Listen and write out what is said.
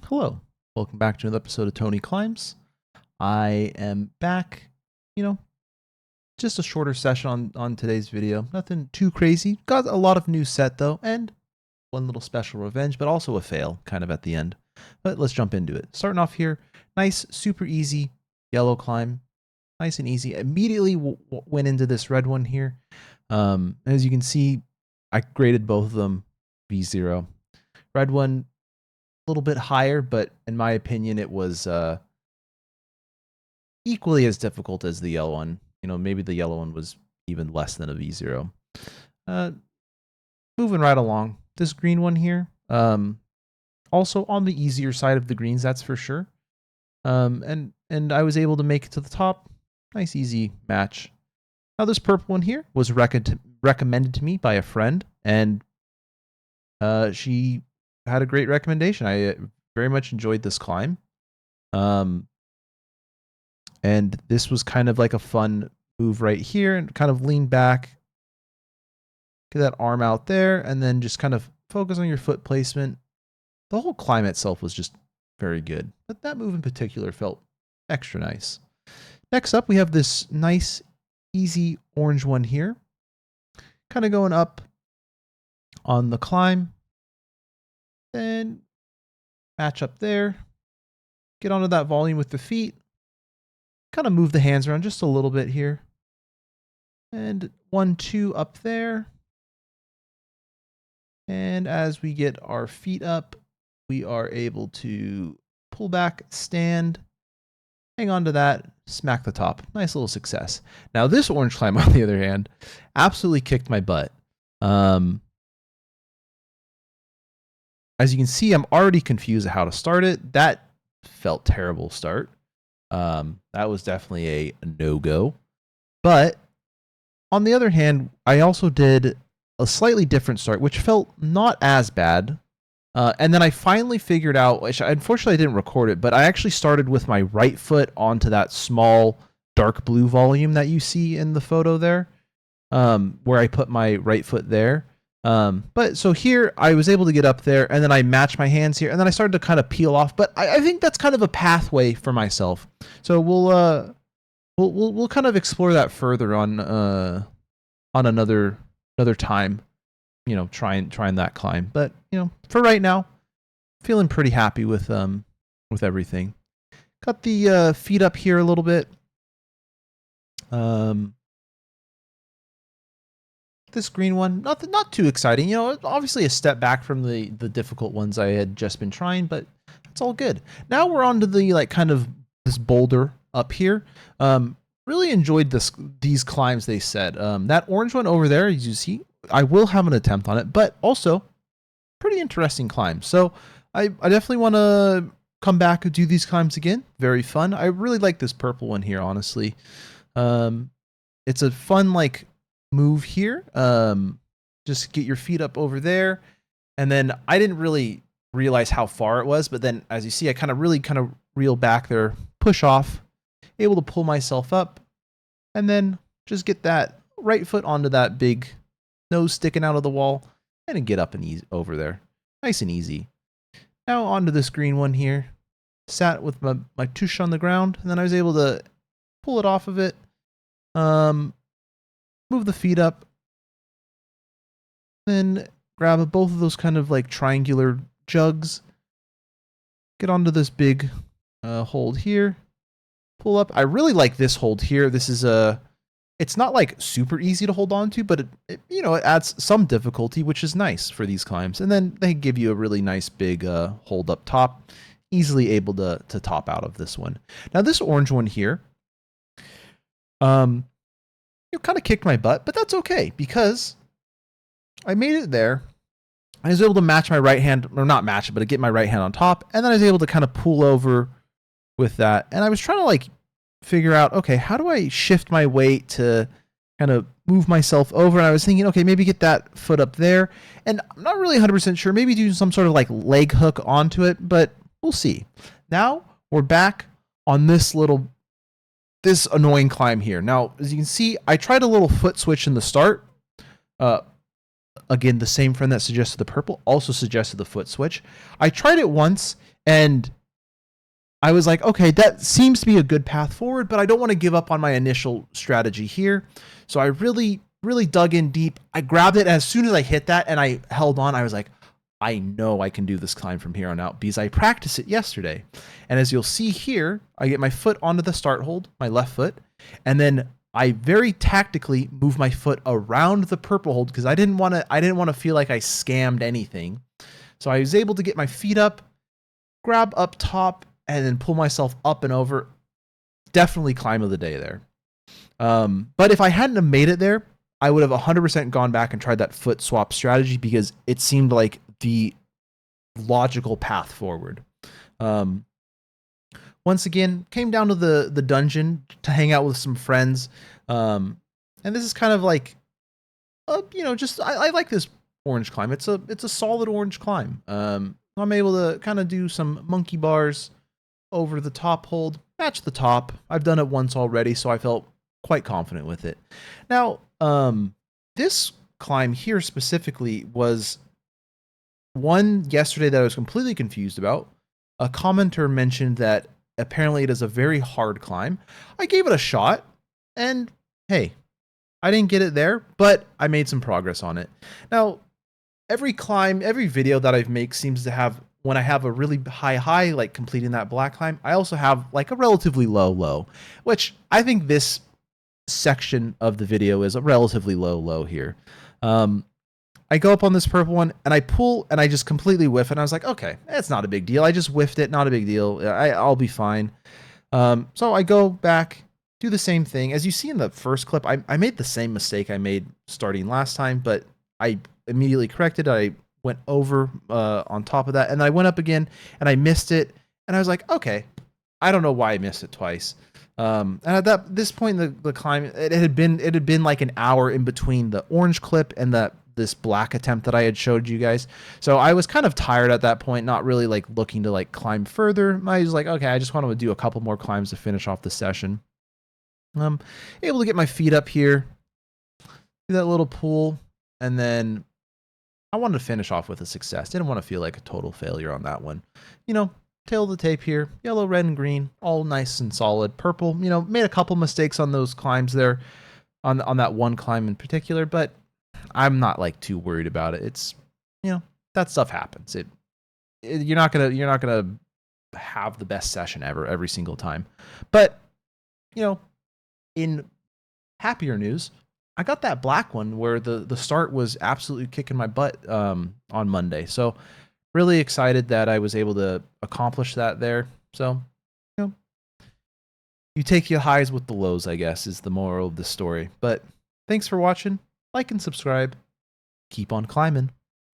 Hello, welcome back to another episode of Tony Climbs. I am back, just a shorter session on today's video. Nothing too crazy. Got a lot of new set though, and one little special revenge, but also a fail kind of at the end. But let's jump into it. Starting off here, nice, super easy yellow climb. Nice and easy. Immediately went into this red one here. As you can see, I graded both of them V0. Red one, little bit higher, but in my opinion it was equally as difficult as the yellow one. Maybe the yellow one was even less than a V0. Moving right along, this green one here, also on the easier side of the greens, that's for sure. And I was able to make it to the top. Nice easy match. Now this purple one here was recommended to me by a friend, and she had a great recommendation. I very much enjoyed this climb. And this was kind of like a fun move right here, and kind of lean back, get that arm out there, and then just kind of focus on your foot placement. The whole climb itself was just very good, but that move in particular felt extra nice. Next up, we have this nice, easy orange one here, kind of going up on the climb. Then match up there, get onto that volume with the feet, kind of move the hands around just a little bit here, and 1, 2 up there. And as we get our feet up, we are able to pull back, stand, hang on to that, smack the top. Nice little success. Now this orange climb, on the other hand, absolutely kicked my butt. As you can see, I'm already confused at how to start it. That felt terrible start. That was definitely a no-go. But on the other hand, I also did a slightly different start, which felt not as bad. And then I finally figured out, which unfortunately I didn't record it, but I actually started with my right foot onto that small dark blue volume that you see in the photo there, where I put my right foot there. But so here I was able to get up there, and then I matched my hands here, and then I started to kind of peel off. But I think that's kind of a pathway for myself. So we'll kind of explore that further on another time. Trying that climb. But for right now, feeling pretty happy with everything. Got the feet up here a little bit. This green one, not too exciting. Obviously a step back from the difficult ones I had just been trying, but it's all good. Now we're on to the kind of this boulder up here. Really enjoyed these climbs they said. That orange one over there, as you see, I will have an attempt on it, but also pretty interesting climb. So I definitely want to come back and do these climbs again. Very fun. I really like this purple one here, honestly. It's a fun move here. Just get your feet up over there, and then I didn't really realize how far it was, but then as you see, I kind of reel back there, push off, able to pull myself up, and then just get that right foot onto that big nose sticking out of the wall, and then get up and easy over there. Nice and easy. Now onto this green one here. Sat with my tush on the ground, and then I was able to pull it off of it. Move the feet up, then grab both of those kind of triangular jugs, get onto this big hold here, pull up. I really like this hold here. This is it's not super easy to hold on to, but it adds some difficulty, which is nice for these climbs. And then they give you a really nice big hold up top, easily able to top out of this one. Now this orange one here, kind of kicked my butt, but that's okay because I made it there. I was able to match my right hand, or not match it, but get my right hand on top, and then I was able to kind of pull over with that. And I was trying to figure out, okay, how do I shift my weight to kind of move myself over? And I was thinking, okay, maybe get that foot up there. And I'm not really 100% sure. Maybe do some sort of leg hook onto it, but we'll see. Now we're back on this annoying climb here. Now, as you can see, I tried a little foot switch in the start. again, the same friend that suggested the purple also suggested the foot switch. I tried it once and I was like, okay, that seems to be a good path forward, but I don't want to give up on my initial strategy here. So I really, really dug in deep. I grabbed it. And as soon as I hit that and I held on, I was like, I know I can do this climb from here on out because I practiced it yesterday. And as you'll see here, I get my foot onto the start hold, my left foot, and then I very tactically move my foot around the purple hold because I didn't want to feel like I scammed anything. So I was able to get my feet up, grab up top, and then pull myself up and over. Definitely climb of the day there. But if I hadn't have made it there, I would have 100% gone back and tried that foot swap strategy because it seemed like the logical path forward. Once again, came down to the dungeon to hang out with some friends. And this is kind of like, just I like this orange climb. It's a solid orange climb. I'm able to kind of do some monkey bars over the top hold, match the top. I've done it once already, so I felt quite confident with it. Now, this climb here specifically was one yesterday that I was completely confused about. A commenter mentioned that apparently it is a very hard climb. I gave it a shot, and hey, I didn't get it there, but I made some progress on it. Now, every climb, every video that I've made seems to have, when I have a really high, like completing that black climb, I also have like a relatively low, which I think this section of the video is a relatively low here. I go up on this purple one and I pull and I just completely whiff and I was like, okay, it's not a big deal. I just whiffed it, not a big deal. I'll be fine. So I go back, do the same thing. As you see in the first clip, I made the same mistake I made starting last time, but I immediately corrected. I went over on top of that and I went up again and I missed it. And I was like, okay, I don't know why I missed it twice. And at this point, the climb, it had been like an hour in between the orange clip and this black attempt that I had showed you guys. So I was kind of tired at that point, not really like looking to like climb further. I was like, okay, I just want to do a couple more climbs to finish off the session. Able to get my feet up here, do that little pull, and then I wanted to finish off with a success. Didn't want to feel like a total failure on that one. Tail of the tape here, yellow, red, and green, all nice and solid. Purple, made a couple mistakes on those climbs there, on that one climb in particular, but I'm not like too worried about it. It's, that stuff happens. You're not gonna have the best session ever every single time. But, in happier news, I got that black one where the start was absolutely kicking my butt on Monday. So really excited that I was able to accomplish that there. So, you take your highs with the lows, I guess, is the moral of the story. But thanks for watching. Like and subscribe. Keep on climbing.